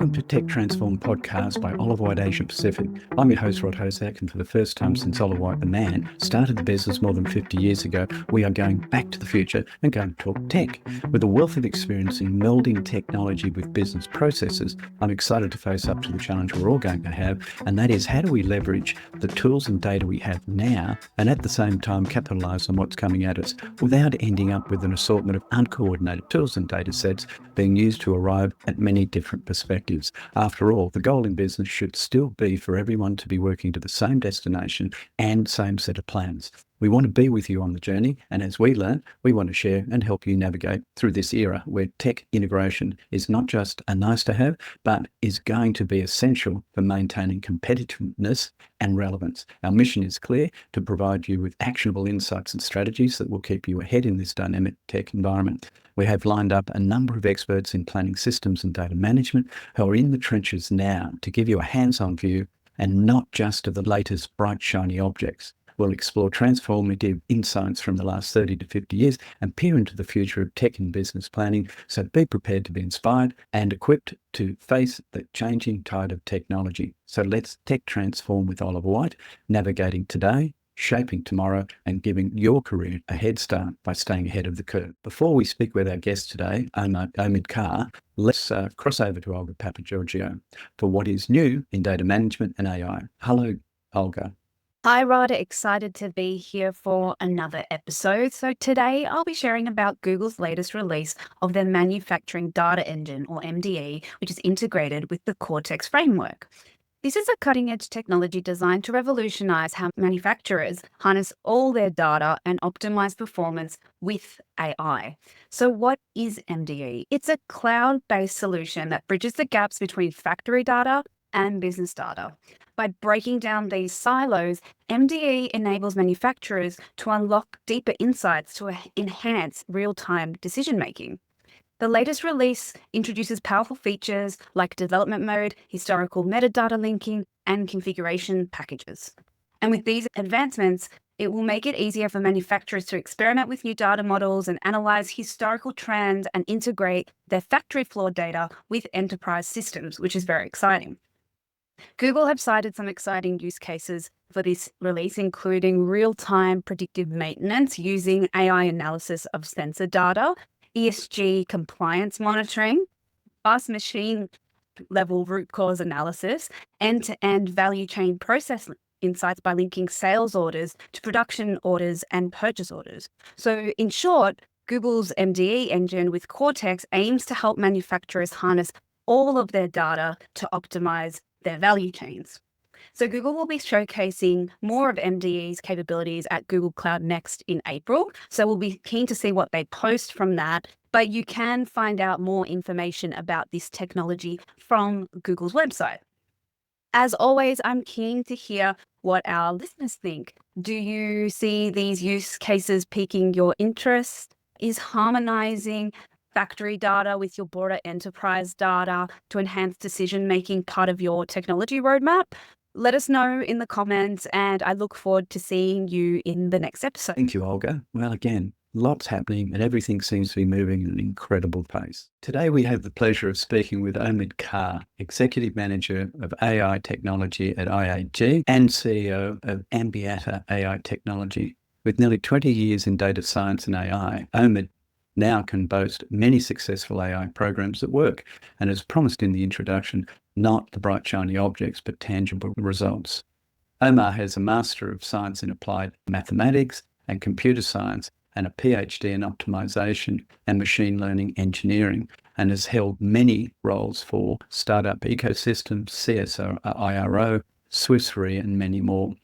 Welcome to Tech Transform podcast by Wight Asia Pacific. I'm your host, Hozack, and for the first time since Wight the man started the business more than 50 years ago, we are going back to the future and going to talk tech. With a wealth of experience in melding technology with business processes, I'm excited to face up to the challenge we're all going to have, and that is how do we leverage the tools and data we have now and at the same time capitalise on what's coming at us without ending up with an assortment of uncoordinated tools and data sets being used to arrive at many different perspectives. After all, the goal in business should still be for everyone to be working to the same destination and same set of plans. We want to be with you on the journey, and as we learn, we want to share and help you navigate through this era where tech integration is not just a nice to have, but is going to be essential for maintaining competitiveness and relevance. Our mission is clear: to provide you with actionable insights and strategies that will keep you ahead in this dynamic tech environment. We have lined up a number of experts in planning systems and data management who are in the trenches now to give you a hands-on view and not just of the latest bright, shiny objects. We'll explore transformative insights from the last 30 to 50 years and peer into the future of tech and business planning. So be prepared to be inspired and equipped to face the changing tide of technology. So let's tech transform with Oliver Wight, navigating today, shaping tomorrow, and giving your career a head start by staying ahead of the curve. Before we speak with our guest today, Omid Karr, let's cross over to Olga Papageorgiou for what is new in data management and AI. Hello, Olga. Hi, Rod. Excited to be here for another episode. So today I'll be sharing about Google's latest release of their Manufacturing Data Engine, or MDE, which is integrated with the Cortex framework. This is a cutting-edge technology designed to revolutionize how manufacturers harness all their data and optimize performance with AI. So what is MDE? It's a cloud-based solution that bridges the gaps between factory data and business data. By breaking down these silos, MDE enables manufacturers to unlock deeper insights to enhance real-time decision-making. The latest release introduces powerful features like development mode, historical metadata linking, and configuration packages. And with these advancements, it will make it easier for manufacturers to experiment with new data models and analyze historical trends and integrate their factory floor data with enterprise systems, which is very exciting. Google have cited some exciting use cases for this release, including real-time predictive maintenance using AI analysis of sensor data, ESG compliance monitoring, fast machine level root cause analysis, end-to-end value chain process insights by linking sales orders to production orders and purchase orders. So in short, Google's MDE engine with Cortex aims to help manufacturers harness all of their data to optimize their value chains. So Google will be showcasing more of MDE's capabilities at Google Cloud Next in April. So we'll be keen to see what they post from that. But you can find out more information about this technology from Google's website. As always, I'm keen to hear what our listeners think. Do you see these use cases piquing your interest? Is harmonizing factory data with your broader enterprise data to enhance decision-making part of your technology roadmap? Let us know in the comments, and I look forward to seeing you in the next episode. Thank you, Olga. Well, again, lots happening and everything seems to be moving at an incredible pace. Today, we have the pleasure of speaking with Omid Karr, Executive Manager of AI Technology at IAG and CEO of Ambiata AI Technology. With nearly 20 years in data science and AI, Omid now can boast many successful AI programs at work, and as promised in the introduction, not the bright shiny objects, but tangible results. Omar has a Master of Science in Applied Mathematics and Computer Science and a PhD in Optimization and Machine Learning Engineering, and has held many roles for startup ecosystems, CSIRO, Swiss Re, and many more.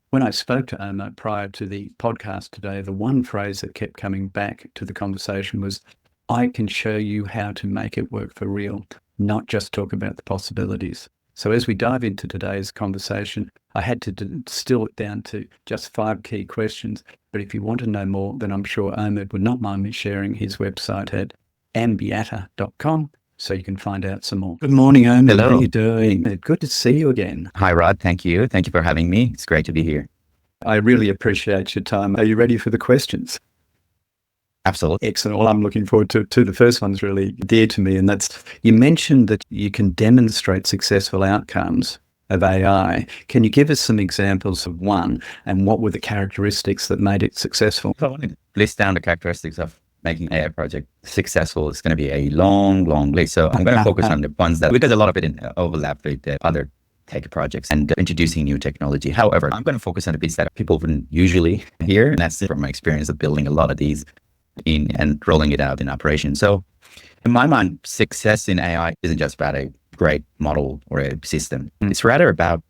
When I spoke to Omar prior to the podcast today, the one phrase that kept coming back to the conversation was, I can show you how to make it work for real, not just talk about the possibilities. So as we dive into today's conversation, I had to distill it down to just 5 key questions. But if you want to know more, then I'm sure Omid would not mind me sharing his website at ambiata.com. So you can find out some more. Good morning, Omid. Hello. How are you doing? Good to see you again. Hi, Rod. Thank you. Thank you for having me. It's great to be here. I really appreciate your time. Are you ready for the questions? Absolutely. Excellent. Well, I'm looking forward to the first one's really dear to me. And that's, you mentioned that you can demonstrate successful outcomes of AI. Can you give us some examples of one, and what were the characteristics that made it successful? If I want to list down the characteristics of making an AI project successful, it's going to be a long list. So I'm going to focus on the ones that, because a lot of it overlap with the other tech projects and introducing new technology. However, I'm going to focus on the bits that people wouldn't usually hear. And that's from my experience of building a lot of these and rolling it out in operation. So in my mind, success in AI isn't just about a great model or a system. It's rather about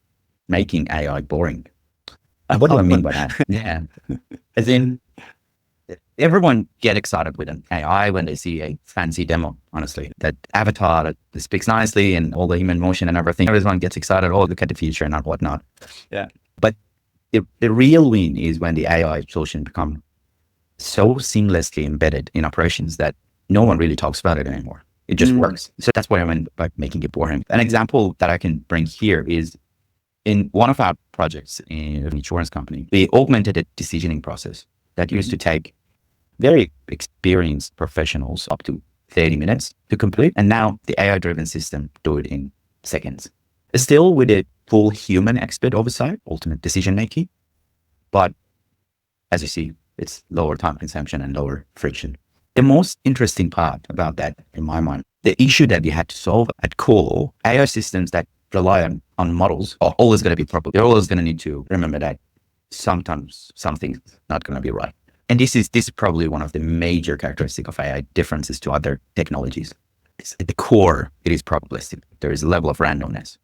making AI boring. What do I mean by that? Yeah. As in, everyone get excited with an AI when they see a fancy demo, honestly. That avatar that speaks nicely and all the human motion and everything. Everyone gets excited, oh, look at the future and whatnot. Yeah. But the real win is when the AI solution becomes so seamlessly embedded in operations that no one really talks about it anymore. It just works. So that's what I meant by making it boring. An example that I can bring here is in one of our projects in an insurance company, we augmented a decisioning process that used to take very experienced professionals up to 30 minutes to complete. And now the AI-driven system do it in seconds. Still with a full human expert oversight, ultimate decision-making. But as you see, it's lower time consumption and lower friction. The most interesting part about that, in my mind, the issue that we had to solve at core, AI systems that rely on models are always going to be probable. You're always going to need to remember that sometimes something's not going to be right. And this is probably one of the major characteristics of AI differences to other technologies. At the core, it is probabilistic. There is a level of randomness.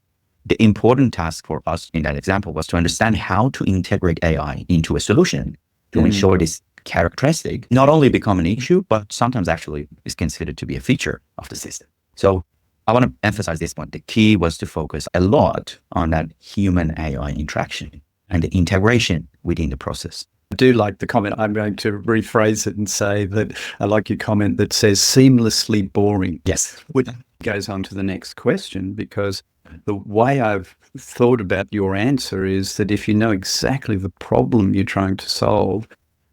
The important task for us in that example was to understand how to integrate AI into a solution to ensure this characteristic not only become an issue, but sometimes actually is considered to be a feature of the system. So I want to emphasize this point. The key was to focus a lot on that human AI interaction and the integration within the process. I do like the comment. I'm going to rephrase it and say that I like your comment that says seamlessly boring. Yes. Which goes on to the next question, because the way I've thought about your answer is that if you know exactly the problem you're trying to solve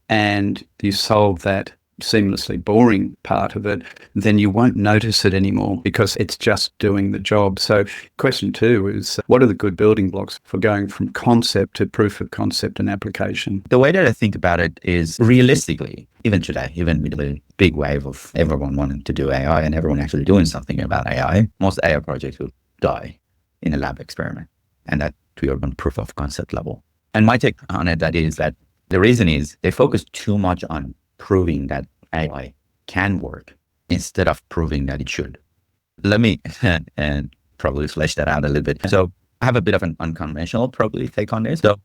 and you solve that seamlessly boring part of it, then you won't notice it anymore because it's just doing the job. So question 2 is, what are the good building blocks for going from concept to proof of concept and application? The way that I think about it is realistically, even today, even with the big wave of everyone wanting to do AI and everyone actually doing something about AI, most AI projects will die in a lab experiment, and that we are on proof of concept level. And my take on it, that is that the reason is they focus too much on proving that AI can work instead of proving that it should. Let me and probably flesh that out a little bit. So I have a bit of an unconventional probably take on this. So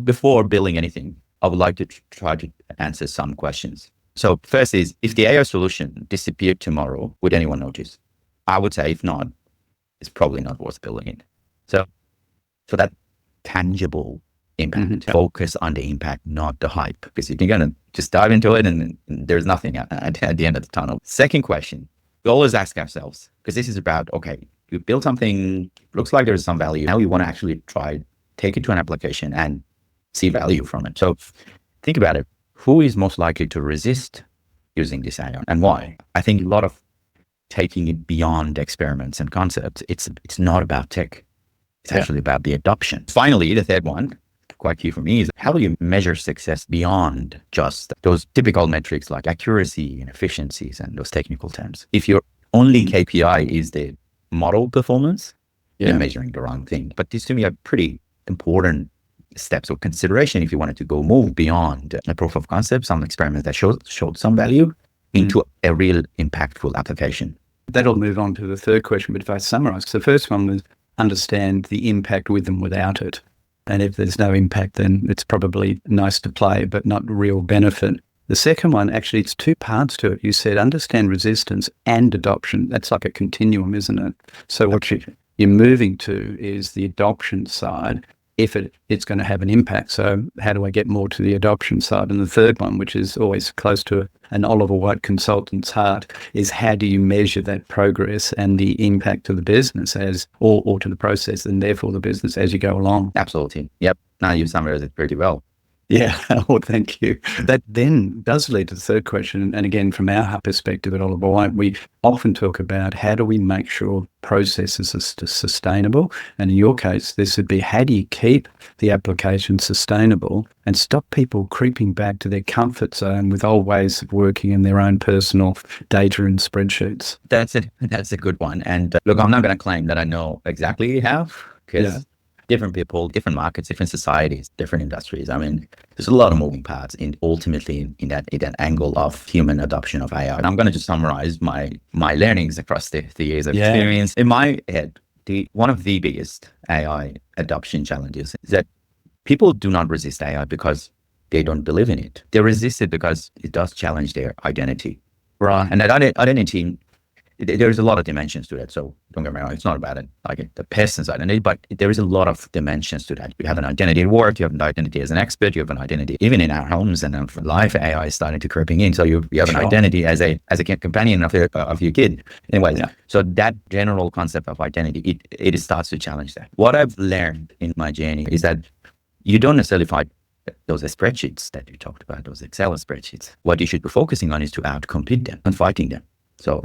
before building anything, I would like to try to answer some questions. So first is, if the AI solution disappeared tomorrow, would anyone notice? I would say if not, it's probably not worth building it. So that tangible impact, focus on the impact, not the hype, because you can kind of just dive into it and there's nothing at the end of the tunnel. Second question, we always ask ourselves, because this is about, okay, you build something, looks like there's some value. Now we want to actually take it to an application and see value from it. So think about it. Who is most likely to resist using this AI and why? I think a lot of taking it beyond experiments and concepts, it's not about tech. It's actually about the adoption. Finally, the third one, quite key for me, is how do you measure success beyond just those typical metrics like accuracy and efficiencies and those technical terms? If your only KPI is the model performance, you're measuring the wrong thing. But these to me are pretty important steps of consideration if you wanted to move beyond a proof of concept, some experiments that showed some value into a real impactful application. That'll move on to the third question. But if I summarize, the first one was understand the impact with and without it. And if there's no impact, then it's probably nice to play, but not real benefit. The second one, actually, it's 2 parts to it. You said understand resistance and adoption. That's like a continuum, isn't it? So what you're moving to is the adoption side, if it's going to have an impact. So how do I get more to the adoption side? And the third one, which is always close to an Oliver Wight consultant's heart, is how do you measure that progress and the impact to the business or to the process and therefore the business as you go along? Absolutely. Yep. Now you summarized it pretty well. Yeah, well, thank you. That then does lead to the third question. And again, from our perspective at Oliver Wight, we often talk about how do we make sure processes are sustainable? And in your case, this would be how do you keep the application sustainable and stop people creeping back to their comfort zone with old ways of working in their own personal data and spreadsheets? That's it. That's a good one. And look, I'm not going to claim that I know exactly how, because different people, different markets, different societies, different industries. I mean, there's a lot of moving parts ultimately in that angle of human adoption of AI. And I'm going to just summarize my learnings across the years of experience. In my head, one of the biggest AI adoption challenges is that people do not resist AI because they don't believe in it. They resist it because it does challenge their identity. Right. And that identity, there's a lot of dimensions to that. So don't get me wrong, it's not about it, like the person's identity, but there is a lot of dimensions to that. You have an identity at work, you have an identity as an expert, you have an identity even in our homes and life. AI is starting to creeping in. So you have an identity as a companion of your kid. Anyways, so that general concept of identity, it starts to challenge that. What I've learned in my journey is that you don't necessarily fight those spreadsheets that you talked about, those Excel spreadsheets. What you should be focusing on is to outcompete them and fighting them. So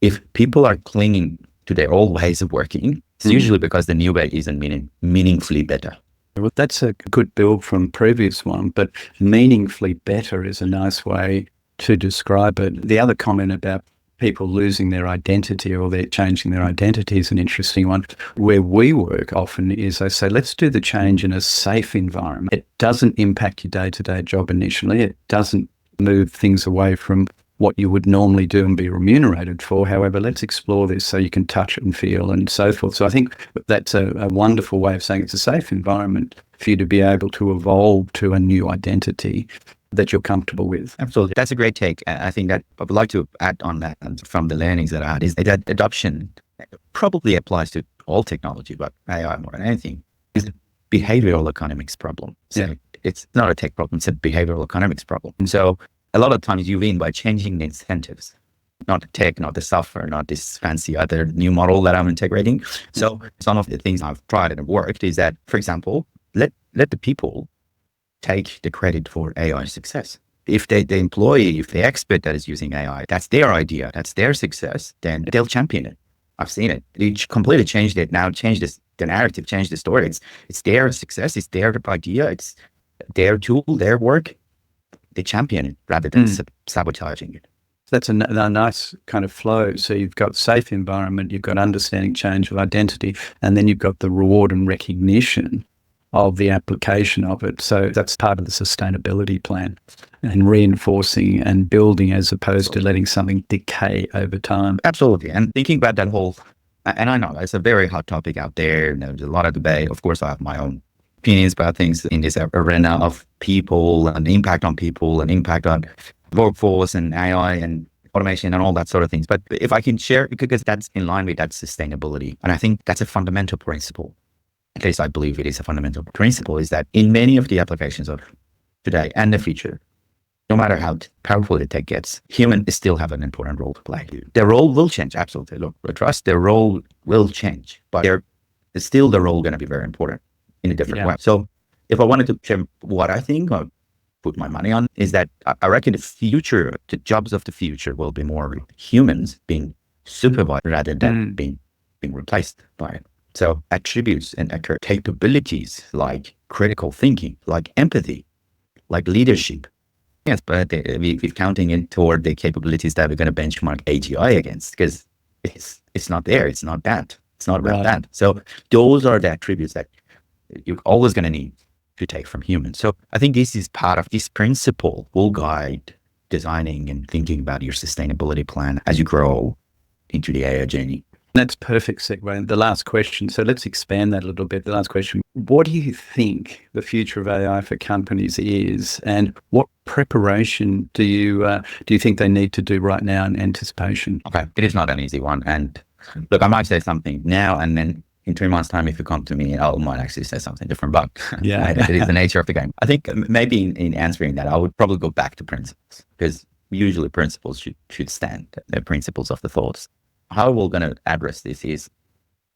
if people are clinging to their old ways of working, it's usually because the new way isn't meaningfully better. Well, that's a good build from previous one, but meaningfully better is a nice way to describe it. The other comment about people losing their identity or they're changing their identity is an interesting one. Where we work often is I say, let's do the change in a safe environment. It doesn't impact your day-to-day job initially. It doesn't move things away from what you would normally do and be remunerated for. However, let's explore this so you can touch it and feel and so forth. So I think that's a wonderful way of saying it's a safe environment for you to be able to evolve to a new identity that you're comfortable with. Absolutely. That's a great take. I think that I would like to add on that from the learnings that I had is that adoption probably applies to all technology, but AI more than anything is a behavioral economics problem. So it's not a tech problem, it's a behavioral economics problem. And so a lot of times you win by changing the incentives, not the tech, not the software, not this fancy other new model that I'm integrating. So some of the things I've tried and worked is that, for example, let the people take the credit for AI success. If the employee, if the expert that is using AI, that's their idea, that's their success, then they'll champion it. I've seen it. It completely changed it. Now change the narrative, change the story. It's their success, it's their idea, it's their tool, their work. They champion it rather than sabotaging it. That's a nice kind of flow. So you've got safe environment, you've got understanding change of identity, and then you've got the reward and recognition of the application of it. So that's part of the sustainability plan and reinforcing and building as opposed to letting something decay over time. Absolutely. And thinking about that whole, and I know it's a very hot topic out there. There's a lot of debate. Of course, I have my own opinions about things in this arena of people and the impact on people and impact on workforce and AI and automation and all that sort of things. But if I can share, because that's in line with that sustainability. And I think that's a fundamental principle. At least I believe it is a fundamental principle, is that in many of the applications of today and the future, no matter how powerful the tech gets, humans still have an important role to play. Their role will change, absolutely. Look, trust their role will change, but there's still the role going to be very important in a different way. So if I wanted to share what I think or put my money on, is that I reckon the jobs of the future will be more humans being supervised rather than being replaced by it. So attributes and capabilities like critical thinking, like empathy, like leadership. Yes, but we're counting it toward the capabilities that we're going to benchmark AGI against, because it's not there. It's not that. It's not about that. So those are the attributes that you're always going to need to take from humans. So I think this is part of this principle will guide designing and thinking about your sustainability plan as you grow into the AI journey. That's perfect segue. The last question. So let's expand that a little bit. The last question. What do you think the future of AI for companies is, and what preparation do you think they need to do right now in anticipation? Okay. It is not an easy one. And look, I might say something now, and then in 3 months' time, if you come to me, I might actually say something different, but it is the nature of the game. I think maybe in answering that, I would probably go back to principles, because usually principles should stand, the principles of the thoughts. How we're going to address this is,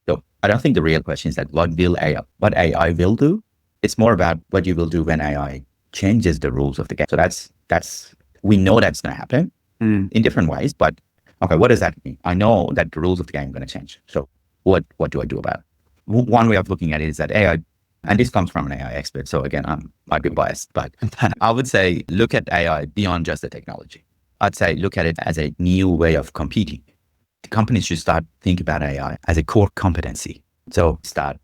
so I don't think the real question is that what AI will do. It's more about what you will do when AI changes the rules of the game. So that's we know that's going to happen in different ways. But okay, what does that mean? I know that the rules of the game are going to change. So what do I do about it? One way of looking at it is that AI, and this comes from an AI expert. So again, I might be biased, but I would say look at AI beyond just the technology. I'd say look at it as a new way of competing. The companies should start thinking about AI as a core competency. So start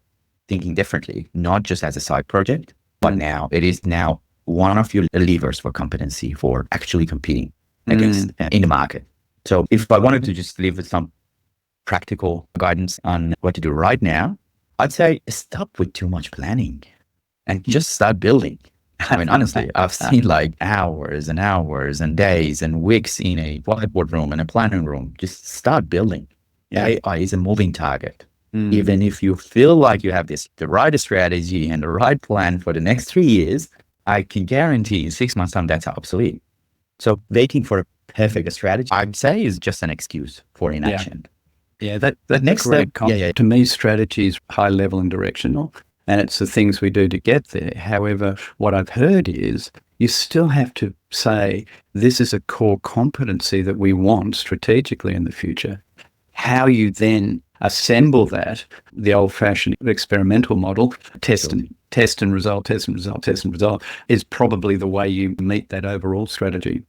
thinking differently, not just as a side project, but now it is now one of your levers for competency for actually competing against in the market. So if I wanted to just leave with some practical guidance on what to do right now, I'd say stop with too much planning and just start building. I mean, honestly, I've seen like hours and hours and days and weeks in a whiteboard room and a planning room. Just start building. AI is a moving target. Even if you feel like you have the right strategy and the right plan for the next 3 years, I can guarantee in 6 months' time that's obsolete. So waiting for a perfect strategy, I'd say, is just an excuse for inaction. Yeah, that next step. To me, strategy is high level and directional, and it's the things we do to get there. However, what I've heard is you still have to say this is a core competency that we want strategically in the future. How you then assemble that, the old-fashioned experimental model, test and result, is probably the way you meet that overall strategy.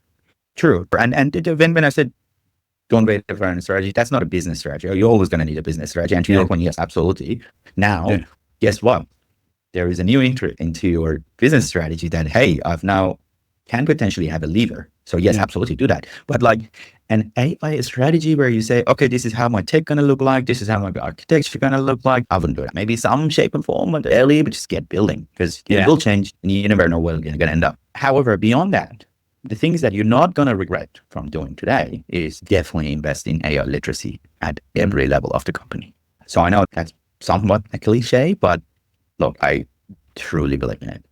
True. And when I said don't wait for a strategy, that's not a business strategy. You're always going to need a business strategy. And to your point, yes, absolutely. Now, guess what? There is a new entry into your business strategy that, hey, I've now can potentially have a lever. So yes, absolutely do that. But like an AI strategy where you say, okay, this is how my tech going to look like. This is how my architecture going to look like. I wouldn't do that. Maybe some shape and form early, but just get building because it will change and you never know where you're going to end up. However, beyond that, the things that you're not going to regret from doing today is definitely invest in AI literacy at every level of the company. So I know that's somewhat a cliche, but look, I truly believe in it.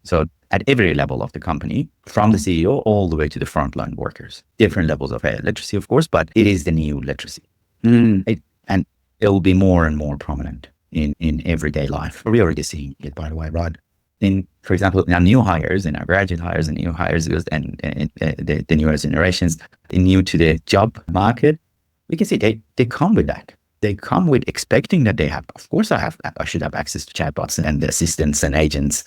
So at every level of the company, from the CEO all the way to the frontline workers, different levels of AI literacy, of course, but it is the new literacy. And it will be more and more prominent in everyday life. We're already seeing it, by the way, right? For example, in our new hires, in our graduate hires and new hires, and the newer generations, new to the job market, we can see they come with that. They come with expecting that they have, of course I should have access to chatbots and assistants and agents.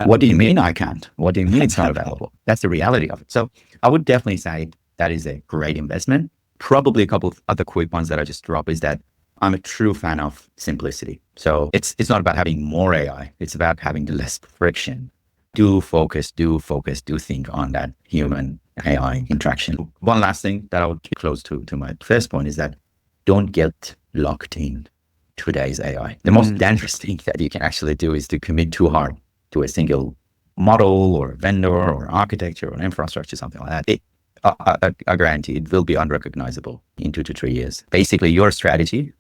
What do you mean I can't? What do you mean it's not available? That's the reality of it. So I would definitely say that is a great investment. Probably a couple of other quick ones that I just drop is that I'm a true fan of simplicity. So it's not about having more AI. It's about having the less friction. Do focus, do think on that human AI interaction. One last thing that I would close to my first point is that don't get locked in today's AI. The most dangerous thing that you can actually do is to commit too hard to a single model or vendor or architecture or infrastructure, something like that. I guarantee it will be unrecognizable in 2 to 3 years. Basically, your strategy,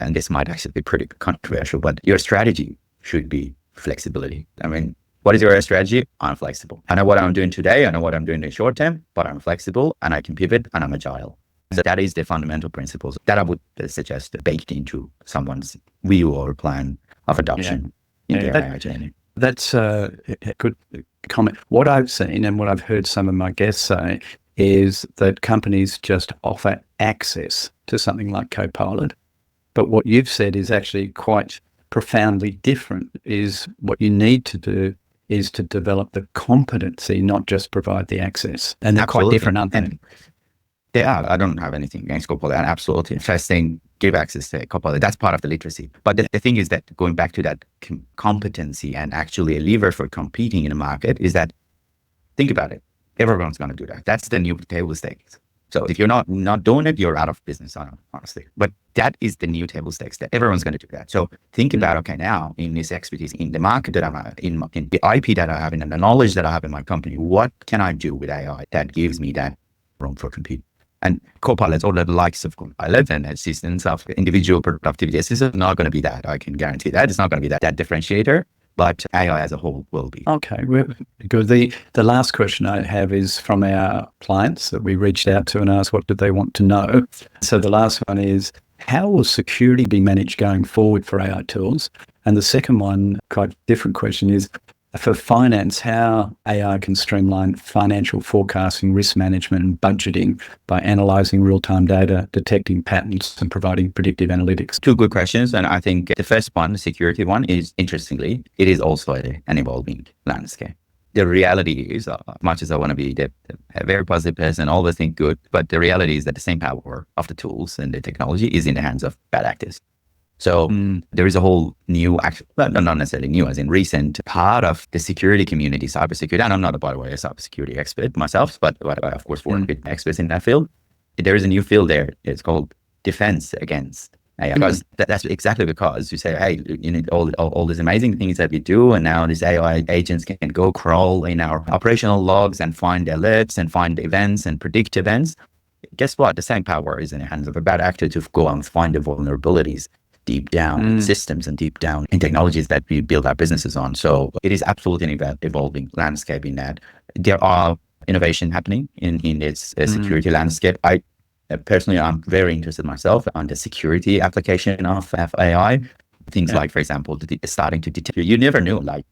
and this might actually be pretty controversial, but your strategy should be flexibility. I mean, what is your strategy? I'm flexible. I know what I'm doing today. I know what I'm doing in the short term, but I'm flexible and I can pivot and I'm agile. So that is the fundamental principles that I would suggest baked into someone's view or plan of adoption in their AI journey. That's a good comment. What I've seen and what I've heard some of my guests say is that companies just offer access to something like Copilot. But what you've said is actually quite profoundly different, is what you need to do is to develop the competency, not just provide the access. And they're quite different, aren't they? They are. I don't have anything against Copilot. Absolutely. First thing, give access to Copilot. That's part of the literacy. But the thing is that going back to that competency and actually a lever for competing in the market is that, think about it. Everyone's going to do that. That's the new table stakes. So if you're not doing it, you're out of business, honestly. But that is the new table stakes that everyone's going to do that. So think about, okay, now in this expertise, in the market that I'm in the IP that I have, and the knowledge that I have in my company, what can I do with AI that gives me that room for competing? And Copilot, all the likes of Copilot and assistants of individual productivity assistants, not going to be that. I can guarantee that. It's not going to be that differentiator, but AI as a whole will be. Okay, good. The last question I have is from our clients that we reached out to and asked what did they want to know. So the last one is, how will security be managed going forward for AI tools? And the second one, quite different question, is for finance, how AI can streamline financial forecasting, risk management, and budgeting by analyzing real-time data, detecting patterns, and providing predictive analytics? Two good questions. And I think the first one, the security one, is interestingly, it is also an evolving landscape. The reality is, much as I want to be a very positive person, always think good, but the reality is that the same power of the tools and the technology is in the hands of bad actors. So there is a whole new, well, not necessarily new, as in recent part of the security community, cybersecurity. And I'm not, by the way, a cybersecurity expert myself, but I, of course, work with experts in that field. There is a new field there. It's called defense against AI. Because that's exactly because you say, hey, you need all these amazing things that we do, and now these AI agents can go crawl in our operational logs and find alerts and find events and predict events. Guess what? The same power is in the hands of a bad actor to go and find the vulnerabilities deep down in systems and deep down in technologies that we build our businesses on. So it is absolutely an evolving landscape in that. There are innovation happening in this security landscape. I personally, I'm very interested myself on the security application of AI. Things like, for example, starting to detect. You never knew, like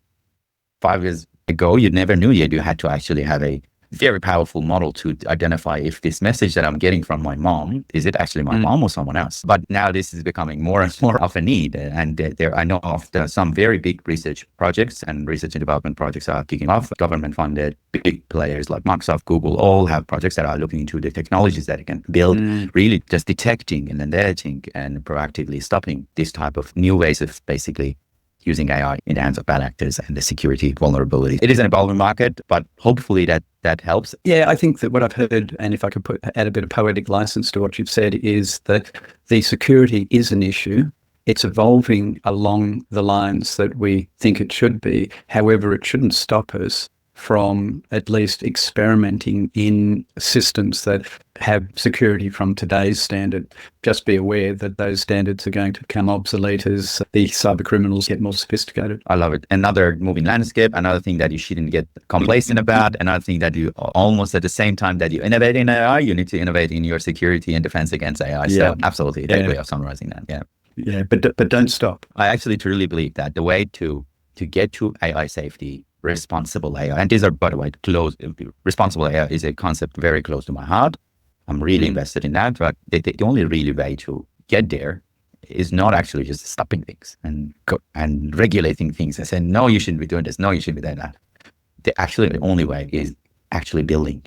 5 years ago, you never knew you had to actually have a very powerful model to identify if this message that I'm getting from my mom, is it actually my mom or someone else? But now this is becoming more and more of a need. And I know of some very big research projects and research and development projects are kicking off. Government funded big players like Microsoft, Google, all have projects that are looking into the technologies that it can build, really just detecting and alerting and proactively stopping this type of new ways of basically using AI in the hands of bad actors and the security vulnerability. It is an evolving market, but hopefully that helps. Yeah, I think that what I've heard, and if I could add a bit of poetic license to what you've said, is that the security is an issue. It's evolving along the lines that we think it should be. However, it shouldn't stop us from at least experimenting in systems that have security from today's standard. Just be aware that those standards are going to become obsolete as the cyber criminals get more sophisticated. I love it. Another moving landscape, another thing that you shouldn't get complacent about, another thing that you almost at the same time that you innovate in AI, you need to innovate in your security and defense against AI. So absolutely, great way of summarizing that. Yeah, but don't stop. I actually truly believe that the way to get to AI safety, responsible AI, and these are, by the way, responsible AI is a concept very close to my heart. I'm really invested in that, but the only really way to get there is not actually just stopping things and regulating things and saying, no, you shouldn't be doing this, no, you shouldn't be doing that. The only way is actually building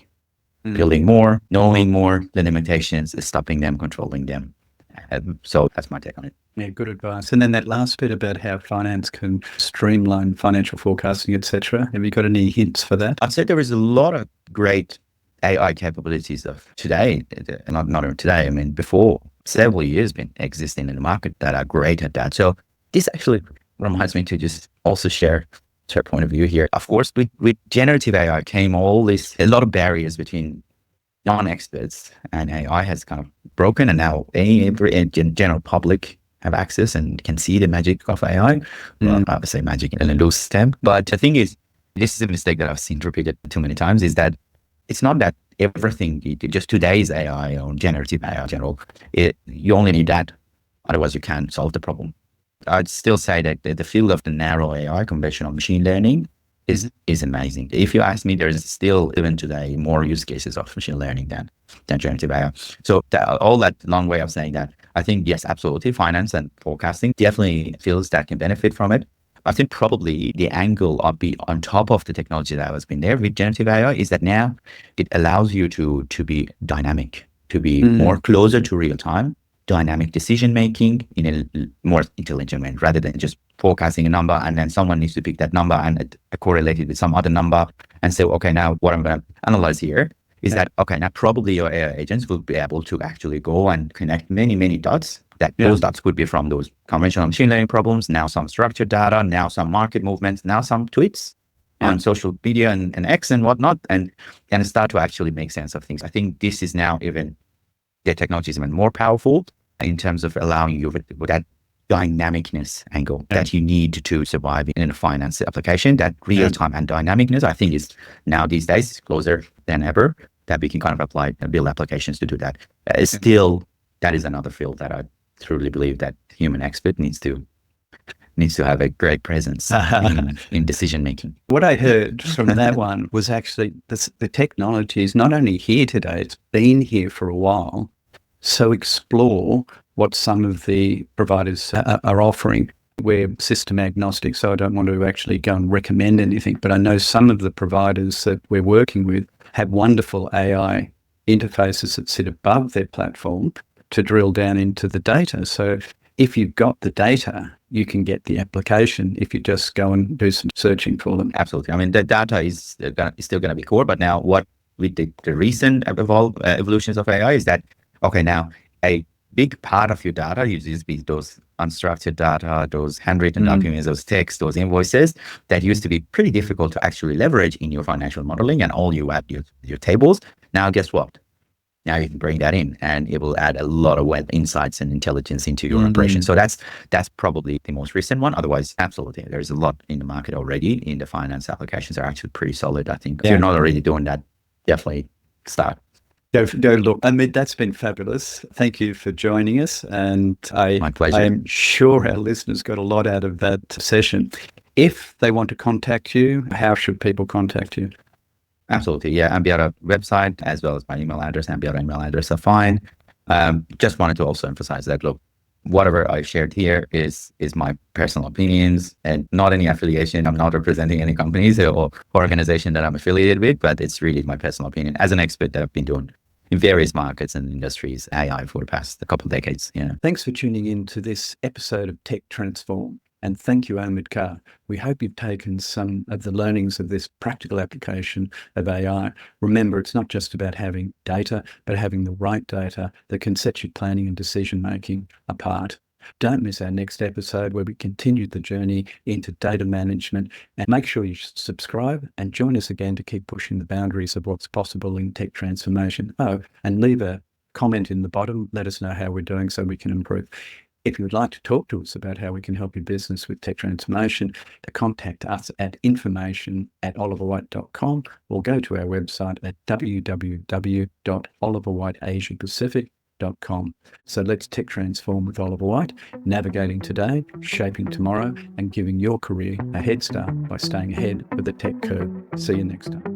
more, knowing more, the limitations, stopping them, controlling them. So that's my take on it. Yeah, good advice. And then that last bit about how finance can streamline financial forecasting, etc. Have you got any hints for that? I'd say there is a lot of great AI capabilities of today, not even today, I mean, before several years been existing in the market that are great at that. So this actually reminds me to just also share a point of view here. Of course, with generative AI came a lot of barriers between non-experts, and AI has kind of broken, and now every general public have access and can see the magic of AI. Well, I would say magic in a loose term, but the thing is, this is a mistake that I've seen repeated too many times, is that it's not that everything, just today's AI or generative AI in general, you only need that, otherwise you can't solve the problem. I'd still say that the field of the narrow AI, conventional machine learning, is amazing. If you ask me, there is still, even today, more use cases of machine learning than generative AI. So all that long way of saying that, I think, yes, absolutely, finance and forecasting definitely fields that can benefit from it. I think probably the angle of on top of the technology that has been there with generative AI is that now it allows you to be dynamic, to be more closer to real time, dynamic decision making in a more intelligent way, rather than just forecasting a number and then someone needs to pick that number and correlate it with some other number and say, okay, now what I'm going to analyze here is that, okay, now probably your AI agents will be able to actually go and connect many dots. Those dots could be from those conventional machine learning problems, now some structured data, now some market movements, now some tweets on social media and X and whatnot, and start to actually make sense of things. I think this is now even, the technology is even more powerful in terms of allowing you with that dynamicness angle that you need to survive in a finance application. That real-time and dynamicness, I think, is now these days closer than ever, that we can kind of apply and build applications to do that. Still, that is another field that I truly believe that human expert needs to needs to have a great presence in decision making. What I heard from that one was actually the technology is not only here today, it's been here for a while. So explore what some of the providers are offering. We're system agnostic, so I don't want to actually go and recommend anything, but I know some of the providers that we're working with have wonderful AI interfaces that sit above their platform to drill down into the data. So if you've got the data, you can get the application if you just go and do some searching for them. Absolutely. I mean, the data is still going to be core, but now what with the recent evolutions of AI is that, okay, now a big part of your data used to be those unstructured data, those handwritten documents, those texts, those invoices that used to be pretty difficult to actually leverage in your financial modeling, and all you add your tables. Now, guess what? Now you can bring that in, and it will add a lot of web insights and intelligence into your operation. So that's probably the most recent one. Otherwise, absolutely, there's a lot in the market already. In the finance applications are actually pretty solid. I think if you're not already doing that, definitely start. Go look. Omid, that's been fabulous. Thank you for joining us. And My pleasure. I am sure our listeners got a lot out of that session. If they want to contact you, how should people contact you? Absolutely. Yeah. Ambiata website, as well as my email address, Ambiata email address are fine. Just wanted to also emphasize that, look, whatever I shared here is my personal opinions and not any affiliation. I'm not representing any companies or organization that I'm affiliated with, but it's really my personal opinion as an expert that I've been doing in various markets and industries, AI, for the past couple of decades. Thanks for tuning in to this episode of Tech Transform. And thank you, Omid Karr. We hope you've taken some of the learnings of this practical application of AI. Remember, it's not just about having data, but having the right data that can set your planning and decision-making apart. Don't miss our next episode where we continue the journey into data management, and make sure you subscribe and join us again to keep pushing the boundaries of what's possible in tech transformation. Oh, and leave a comment in the bottom. Let us know how we're doing so we can improve. If you would like to talk to us about how we can help your business with tech transformation, to contact us at information@oliverwight.com, or go to our website at www.oliverwhiteasiapacific.com. So let's tech transform with Oliver Wight, navigating today, shaping tomorrow, and giving your career a head start by staying ahead of the tech curve. See you next time.